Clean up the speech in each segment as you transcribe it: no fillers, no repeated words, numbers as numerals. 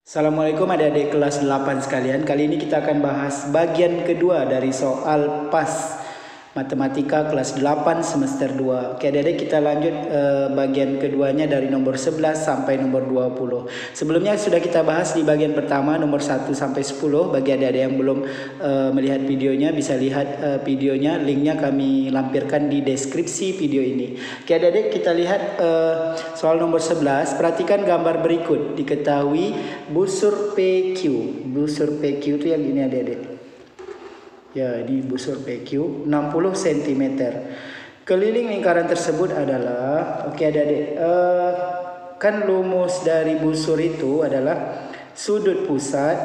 Assalamualaikum adik-adik kelas 8 sekalian. Kali ini kita akan bahas bagian kedua dari soal PAS Matematika kelas 8 semester 2. Oke adik-adik, kita lanjut bagian keduanya dari nomor 11 sampai nomor 20. Sebelumnya sudah kita bahas di bagian pertama nomor 1 sampai 10. Bagi adik-adik yang belum melihat videonya, bisa lihat videonya, linknya kami lampirkan di deskripsi video ini. Oke adik-adik, kita lihat soal nomor 11. Perhatikan gambar berikut. Diketahui busur PQ. Busur PQ itu yang ini adik-adik. Ya, ini busur PQ 60 cm. Keliling lingkaran tersebut adalah, oke adik-adik, kan rumus dari busur itu adalah sudut pusat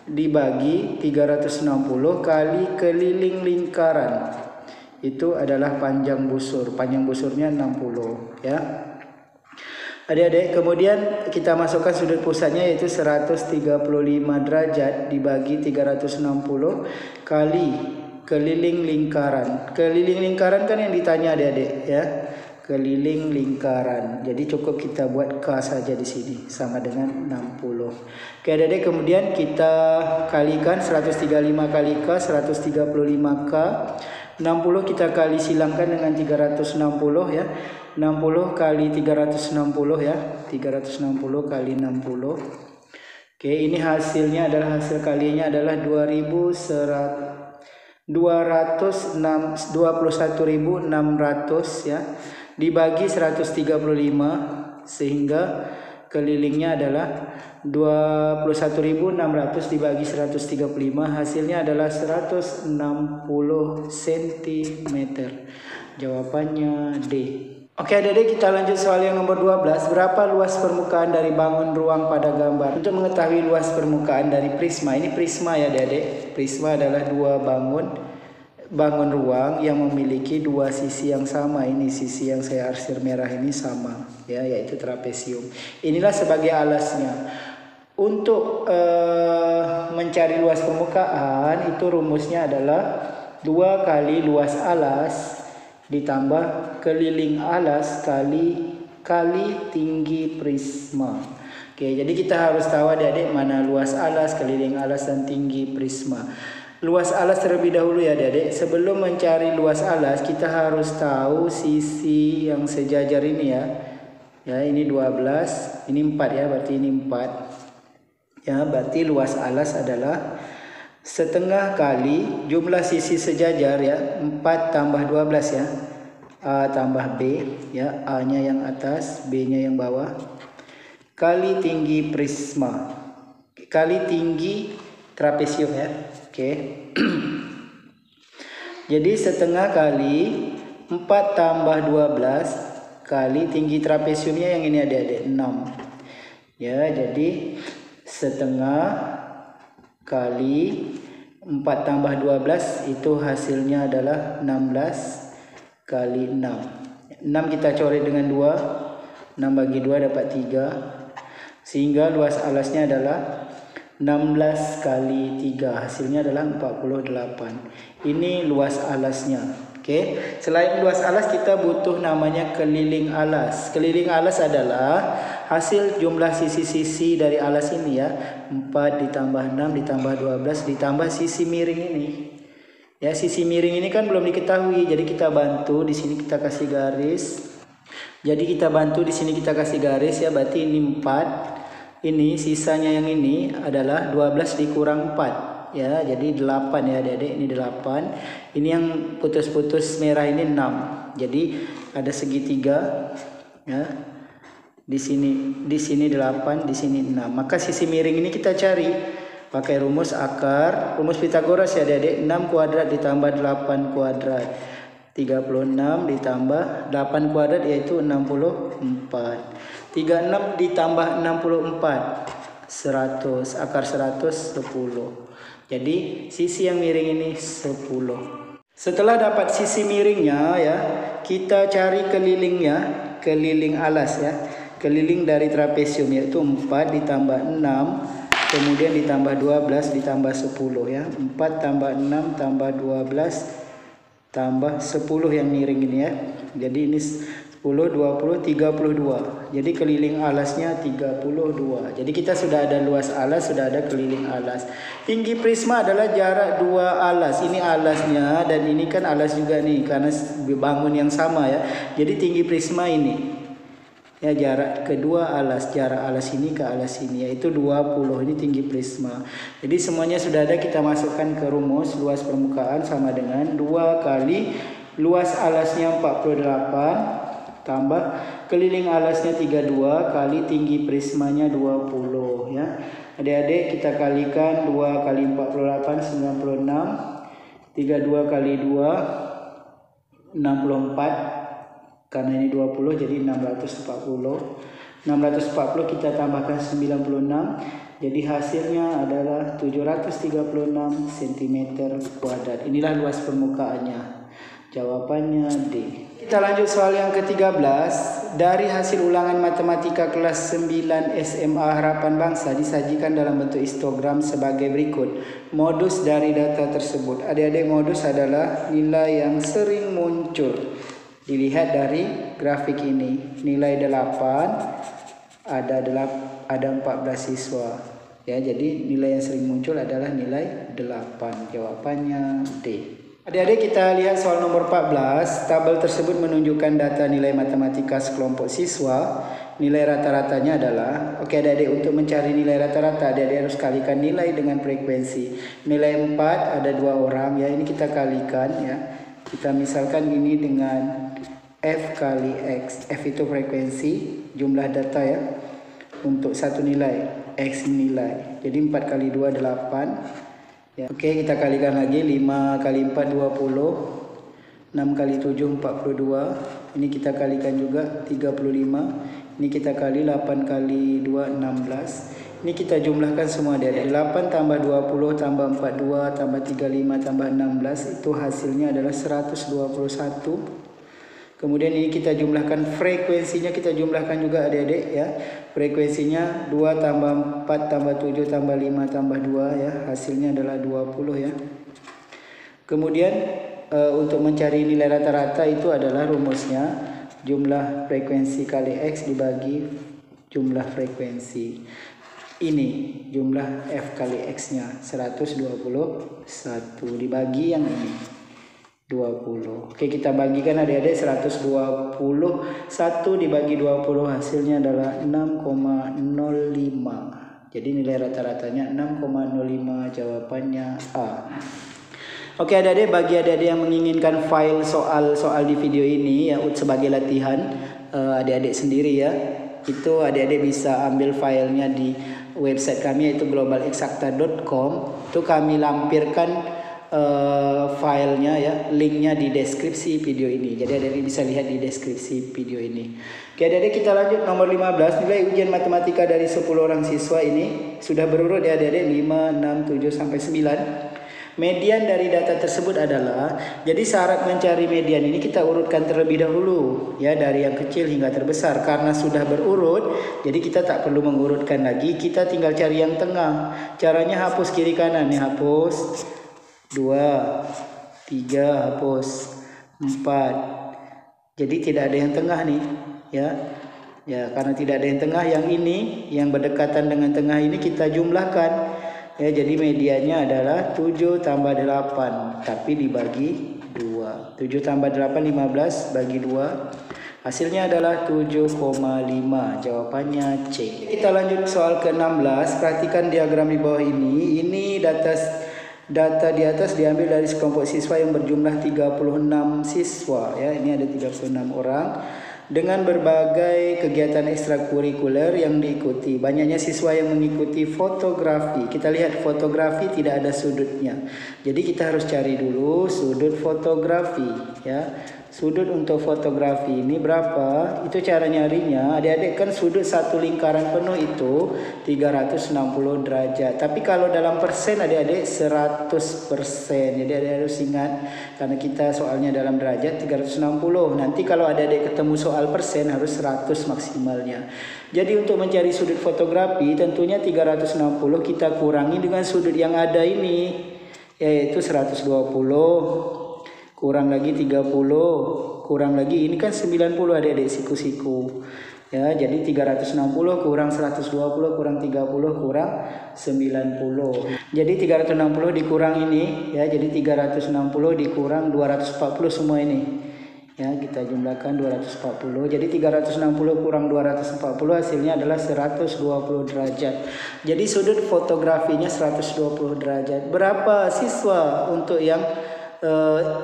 dibagi 360 kali keliling lingkaran. Itu adalah panjang busur. Panjang busurnya 60 ya. Adik-adik, kemudian kita masukkan sudut pusatnya yaitu 135 derajat dibagi 360 kali keliling lingkaran. Keliling lingkaran kan yang ditanya adik-adik ya. Keliling lingkaran. Jadi cukup kita buat K saja di sini sama dengan 60. Oke adik-adik, kemudian kita kalikan 135 kali K 135K. 60 kita kali silangkan dengan 360 ya. 60 kali 360 ya. 360 kali 60. Oke, ini hasilnya adalah, hasil kalinya adalah 21.600 ya. Dibagi 135 sehingga kelilingnya adalah 21.600 dibagi 135, hasilnya adalah 160 cm. Jawabannya D. Oke adik-adik, kita lanjut soal yang nomor 12. Berapa luas permukaan dari bangun ruang pada gambar? Untuk mengetahui luas permukaan dari prisma, ini prisma ya adik-adik. Prisma adalah dua bangun ruang yang memiliki dua sisi yang sama. Ini sisi yang saya arsir merah ini sama ya, yaitu trapesium. Inilah sebagai alasnya. Untuk mencari luas permukaan itu rumusnya adalah 2 kali luas alas ditambah keliling alas kali tinggi prisma. Oke, jadi kita harus tahu adik-adik mana luas alas, keliling alas, dan tinggi prisma. Luas alas terlebih dahulu ya adik-adik. Sebelum mencari luas alas, kita harus tahu sisi yang sejajar ini ya. Ya, ini 12, ini 4 ya, berarti ini 4. Ya, berarti luas alas adalah setengah kali jumlah sisi sejajar ya, 4 tambah 12 ya. A tambah B ya, A-nya yang atas, B-nya yang bawah, kali tinggi prisma, kali tinggi trapesium ya. Oke. Jadi setengah kali 4 tambah 12 kali tinggi trapesiumnya yang ini adik-adik 6. Ya, jadi setengah kali 4 tambah 12 itu hasilnya adalah 16 kali 6. 6 kita coret dengan 2. 6 bagi 2 dapat 3. Sehingga luas alasnya adalah 16 kali 3. Hasilnya adalah 48. Ini luas alasnya. Oke. Selain luas alas, kita butuh namanya keliling alas. Keliling alas adalah hasil jumlah sisi-sisi dari alas ini ya. 4 ditambah 6 ditambah 12 ditambah sisi miring ini. Ya, sisi miring ini kan belum diketahui. Jadi kita bantu di sini, kita kasih garis. Jadi kita bantu di sini, kita kasih garis ya. Berarti ini 4. Ini sisanya yang ini adalah 12 dikurang 4 ya. Jadi 8 ya adik-adik. Ini 8. Ini yang putus-putus merah ini 6. Jadi ada segitiga ya. Di sini 8, di sini 6. Maka sisi miring ini kita cari pakai rumus akar, rumus Pitagoras ya adik-adik. 6 kuadrat ditambah 8 kuadrat 36 ditambah 8 kuadrat yaitu 64. 36 ditambah 64 100, akar 100 10. Jadi sisi yang miring ini 10. Setelah dapat sisi miringnya ya, kita cari kelilingnya, keliling alas ya. Keliling dari trapesium yaitu 4 ditambah 6 kemudian ditambah 12 ditambah 10 ya. 4 tambah 6 tambah 12 tambah 10 yang miring ini ya. Jadi ini 10, 20, 32. Jadi keliling alasnya 32. Jadi kita sudah ada luas alas, sudah ada keliling alas. Tinggi prisma adalah jarak dua alas. Ini alasnya dan ini kan alas juga nih karena bangun yang sama ya. Jadi tinggi prisma ini. Ya, jarak kedua alas, jarak alas ini ke alas ini yaitu 20. Ini tinggi prisma. Jadi semuanya sudah ada, kita masukkan ke rumus. Luas permukaan sama dengan 2 kali luas alasnya 48 tambah keliling alasnya 32 kali tinggi prismanya 20 ya. Adik-adik kita kalikan 2 kali 48 96, 32 kali 2 64, karena ini 20 jadi 640. 640 kita tambahkan 96, jadi hasilnya adalah 736 cm kuadrat. Inilah luas permukaannya. Jawabannya D. Kita lanjut soal yang ke-13. Dari hasil ulangan matematika kelas 9 SMA Harapan Bangsa disajikan dalam bentuk histogram sebagai berikut. Modus dari data tersebut. Adik-adik, modus adalah nilai yang sering muncul. Dilihat dari grafik ini. Nilai 8 ada 14 siswa. Ya, jadi nilai yang sering muncul adalah nilai 8. Jawabannya D. Adik-adik, kita lihat soal nomor 14. Tabel tersebut menunjukkan data nilai matematika sekelompok siswa. Nilai rata-ratanya adalah, oke adik-adik, untuk mencari nilai rata-rata adik-adik harus kalikan nilai dengan frekuensi. Nilai 4 ada 2 orang ya, ini kita kalikan ya. Kita misalkan ini dengan F kali X. F itu frekuensi, jumlah data ya. Untuk satu nilai, X nilai. Jadi 4 kali 2 8. Ya. Oke, kita kalikan lagi. 5 kali 4 20, 6 kali 7 42. Ini kita kalikan juga 35. Ini kita kali 8 kali 2 16. Ini kita jumlahkan semua dari 8 tambah 20 tambah 42 tambah 35 tambah 16, itu hasilnya adalah 121. Kemudian ini kita jumlahkan frekuensinya, kita jumlahkan juga adik-adik ya. Frekuensinya 2 tambah 4 tambah 7 tambah 5 tambah 2 ya. Hasilnya adalah 20 ya. Kemudian untuk mencari nilai rata-rata itu adalah rumusnya jumlah frekuensi kali X dibagi jumlah frekuensi. Ini jumlah F kali X-nya 121 dibagi yang ini 20. Oke, kita bagikan adik-adik. 121 dibagi 20 hasilnya adalah 6,05. Jadi nilai rata-ratanya 6,05. Jawabannya A. Oke adik-adik, bagi adik-adik yang menginginkan file soal-soal di video ini ya sebagai latihan adik-adik sendiri ya, itu adik-adik bisa ambil filenya di website kami yaitu globalexacta.com. Itu kami lampirkan filenya ya, linknya di deskripsi video ini. Jadi adik-adik bisa lihat di deskripsi video ini. Oke adik-adik, kita lanjut nomor 15. Nilai ujian matematika dari 10 orang siswa ini sudah berurut ya adik-adik, 5, 6, 7 sampai 9. Median dari data tersebut adalah, jadi syarat mencari median ini kita urutkan terlebih dahulu ya, dari yang kecil hingga terbesar. Karena sudah berurut, jadi kita tak perlu mengurutkan lagi, kita tinggal cari yang tengah. Caranya hapus kiri kanan nih, hapus 2, 3, hapus 4. Jadi tidak ada yang tengah nih ya. Ya, karena tidak ada yang tengah, yang ini yang berdekatan dengan tengah ini kita jumlahkan. Ya, jadi mediannya adalah 7 tambah 8 tapi dibagi 2. 7 tambah 8 15 bagi 2. Hasilnya adalah 7,5. Jawabannya C. Kita lanjut soal ke-16. Perhatikan diagram di bawah ini. Ini data di atas diambil dari sekelompok siswa yang berjumlah 36 siswa ya. Ini ada 36 orang dengan berbagai kegiatan ekstrakurikuler yang diikuti. Banyaknya siswa yang mengikuti fotografi. Kita lihat fotografi tidak ada sudutnya. Jadi kita harus cari dulu sudut fotografi ya. Sudut untuk fotografi ini berapa? Itu cara nyarinya. Adik-adik kan sudut satu lingkaran penuh itu 360 derajat. Tapi kalau dalam persen adik-adik 100%. Jadi adik-adik harus ingat karena kita soalnya dalam derajat 360. Nanti kalau adik-adik ketemu soal persen harus 100 maksimalnya. Jadi untuk mencari sudut fotografi tentunya 360 kita kurangi dengan sudut yang ada ini yaitu 120. kurang lagi 30, kurang lagi ini kan 90 adik-adik siku-siku. Ya, jadi 360 kurang 120 kurang 30 kurang 90. Jadi 360 dikurang ini ya, jadi 360 dikurang 240 semua ini. Ya, kita jumlahkan 240. Jadi 360 kurang 240 hasilnya adalah 120 derajat. Jadi sudut fotografinya 120 derajat. Berapa siswa untuk yang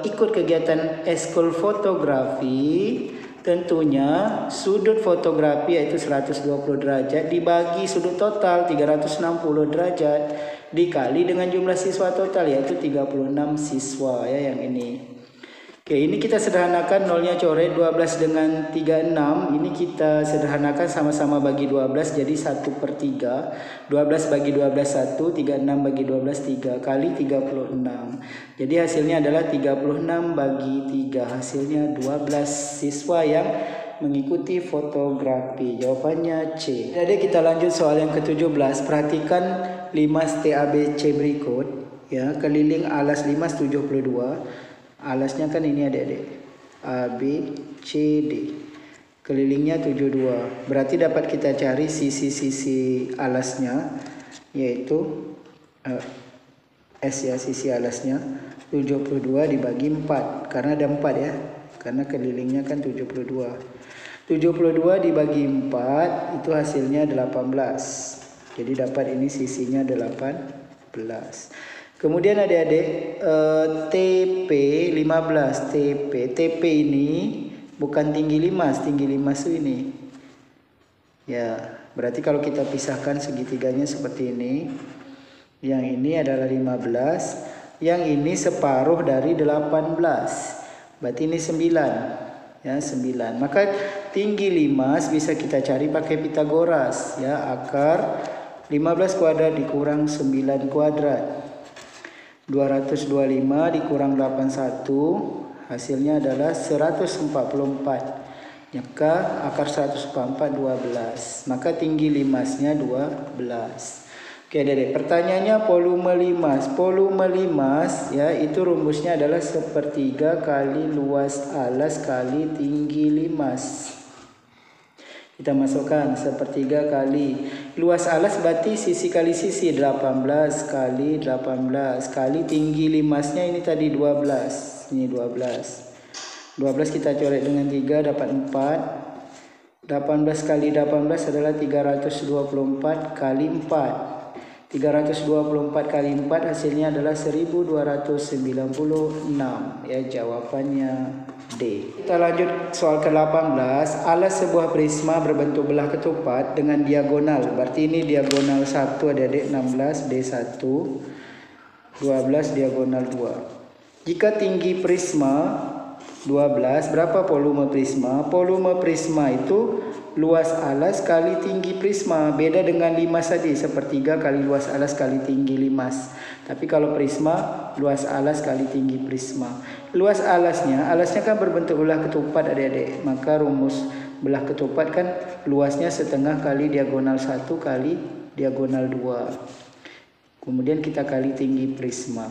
ikut kegiatan ekskul fotografi? Tentunya sudut fotografi yaitu 120 derajat dibagi sudut total 360 derajat dikali dengan jumlah siswa total yaitu 36 siswa ya yang ini. Oke, ini kita sederhanakan, nolnya coret, 12 dengan 36 ini kita sederhanakan sama-sama bagi 12 jadi 1/3. 12 bagi 12 1, 36 bagi 12 3 kali 36. Jadi hasilnya adalah 36 bagi 3, hasilnya 12 siswa yang mengikuti fotografi. Jawabannya C. Jadi kita lanjut soal yang ke-17. Perhatikan limas TABC berikut ya, keliling alas limas 72. Alasnya kan ini adik-adik, A, B, C, D. Kelilingnya 72. Berarti dapat kita cari sisi-sisi alasnya, yaitu S ya, sisi alasnya. 72 dibagi 4, karena ada 4 ya. Karena kelilingnya kan 72. 72 dibagi 4, itu hasilnya 18. Jadi dapat ini sisinya 18. Kemudian adik-adik TP 15 TP ini bukan tinggi limas, tinggi limas ini. Ya, berarti kalau kita pisahkan segitiganya seperti ini. Yang ini adalah 15, yang ini separuh dari 18. Berarti ini 9. Ya, 9. Maka tinggi limas bisa kita cari pakai Pitagoras ya, akar 15 kuadrat dikurang 9 kuadrat. 225 dikurang 81 hasilnya adalah 144. Maka akar 144 12. Maka tinggi limasnya 12. Oke, Dedek. Pertanyaannya volume limas. Volume limas ya itu rumusnya adalah 1/3 kali luas alas kali tinggi limas. Kita masukkan 1/3 kali luas alas berarti sisi kali sisi 18 kali 18 kali tinggi limasnya ini tadi 12. Ini 12. 12 kita coret dengan 3 dapat 4. 18 kali 18 adalah 324 kali 4. 324 kali 4 hasilnya adalah 1296. Ya, jawabannya D. Kita lanjut soal ke-18. Alas sebuah prisma berbentuk belah ketupat dengan diagonal. Berarti ini diagonal 1 adik-adik 16 D1. 12 diagonal 2. Jika tinggi prisma 12, berapa volume prisma? Volume prisma itu luas alas kali tinggi prisma. Beda dengan limas tadi, 1/3 kali luas alas kali tinggi limas. Tapi kalau prisma, luas alas kali tinggi prisma. Luas alasnya kan berbentuk belah ketupat adik-adik. Maka rumus belah ketupat kan luasnya setengah kali diagonal 1 kali diagonal 2. Kemudian kita kali tinggi prisma.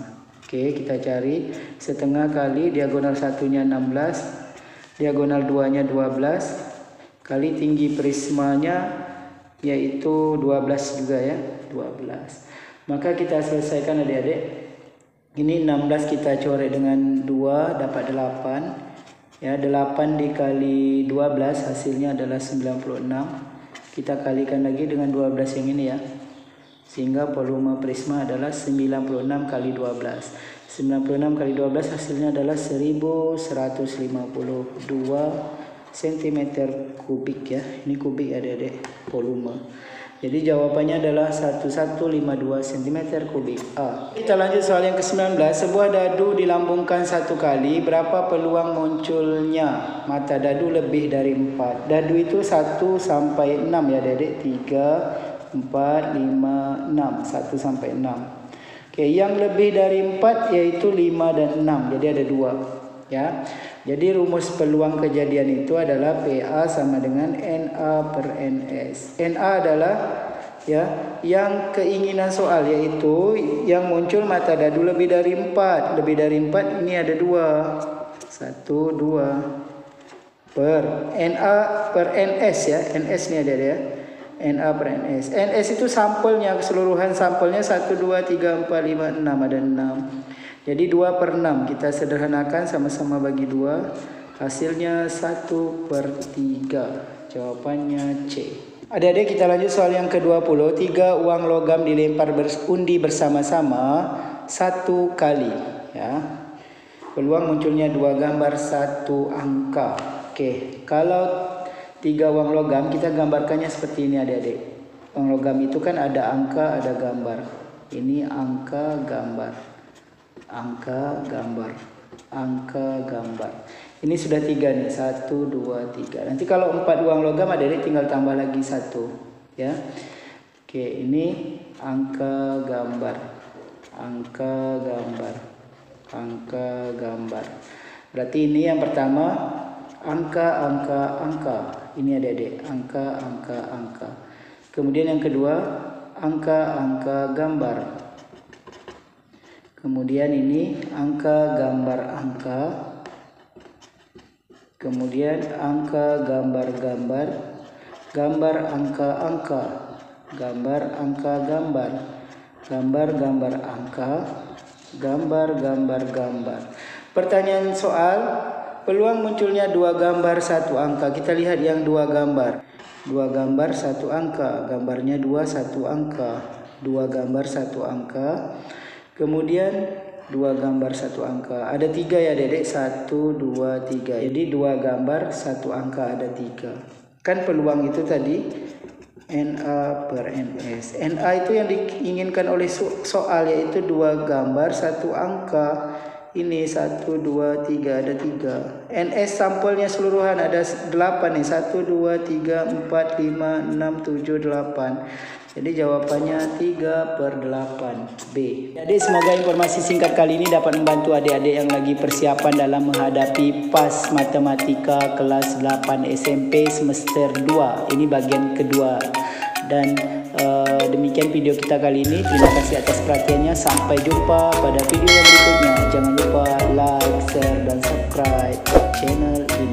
Oke, kita cari setengah kali diagonal 1-nya 16, diagonal 2-nya 12, kali tinggi prismanya yaitu 12 juga ya, 12. Maka kita selesaikan adik-adik. Ini 16 kita coret dengan 2 dapat 8. Ya, 8 dikali 12 hasilnya adalah 96. Kita kalikan lagi dengan 12 yang ini ya. Sehingga volume prisma adalah 96 kali 12. 96 kali 12 hasilnya adalah 1152 cm kubik ya. Ini kubik adik-adik volume. Jadi jawabannya adalah 1152 cm kubik A. Kita lanjut soal yang ke-19. Sebuah dadu dilambungkan 1 kali. Berapa peluang munculnya mata dadu lebih dari 4? Dadu itu 1 sampai 6 ya adik-adik. 3, 4, 5, 6. 1 sampai 6. Oke, yang lebih dari 4 yaitu 5 dan 6. Jadi ada 2 ya. Jadi rumus peluang kejadian itu adalah PA sama dengan NA per NS. NA adalah ya. Yang keinginan soal yaitu yang muncul mata dadu lebih dari 4. Lebih dari 4 ini ada 2. 1, 2 per NA per NS ya. NS ini ada ya. NA per NS. NS itu sampelnya, keseluruhan sampelnya 1, 2, 3, 4, 5, 6. Ada 6. Jadi 2 per 6. Kita sederhanakan sama-sama bagi 2. Hasilnya 1 per 3. Jawabannya C. Adik-adik, kita lanjut soal yang ke-20. 3 uang logam dilempar undi bersama-sama 1 kali. Ya. Peluang munculnya 2 gambar 1 angka. Oke, kalau 3 uang logam kita gambarkannya seperti ini adik-adik. Uang logam itu kan ada angka, ada gambar. Ini angka, gambar. Angka, gambar. Angka, gambar. Ini sudah 3 nih, 1, 2, 3. Nanti kalau 4 uang logam adik-adik tinggal tambah lagi 1, ya. Oke, ini angka, gambar. Angka, gambar. Angka, gambar. Berarti ini yang pertama angka, angka, angka. Ini adik-adik, angka, angka, angka. Kemudian yang kedua angka, angka, gambar. Kemudian ini angka, gambar, angka. Kemudian angka, gambar, gambar. Gambar, angka, angka. Gambar, angka, gambar. Gambar, gambar, angka. Gambar, gambar, gambar. Pertanyaan soal, peluang munculnya 2 gambar 1 angka. Kita lihat yang 2 gambar. 2 gambar 1 angka. Gambarnya 2, 1 angka. 2 gambar 1 angka. Kemudian 2 gambar 1 angka. Ada 3 ya dedek. 1, 2, 3. Jadi 2 gambar 1 angka, ada 3. Kan peluang itu tadi NA per NS. NA itu yang diinginkan oleh soal, yaitu 2 gambar 1 angka. Ini 1, 2, 3, ada 3. NS sampelnya seluruhan ada 8 nih. 1, 2, 3, 4, 5, 6, 7, 8. Jadi jawabannya 3 per 8 B. Jadi semoga informasi singkat kali ini dapat membantu adik-adik yang lagi persiapan dalam menghadapi PAS Matematika kelas 8 SMP semester 2. Ini bagian kedua. Dan demikian video kita kali ini. Terima kasih atas perhatiannya. Sampai jumpa pada video yang berikutnya. Jangan lupa like, share, dan subscribe channel ini.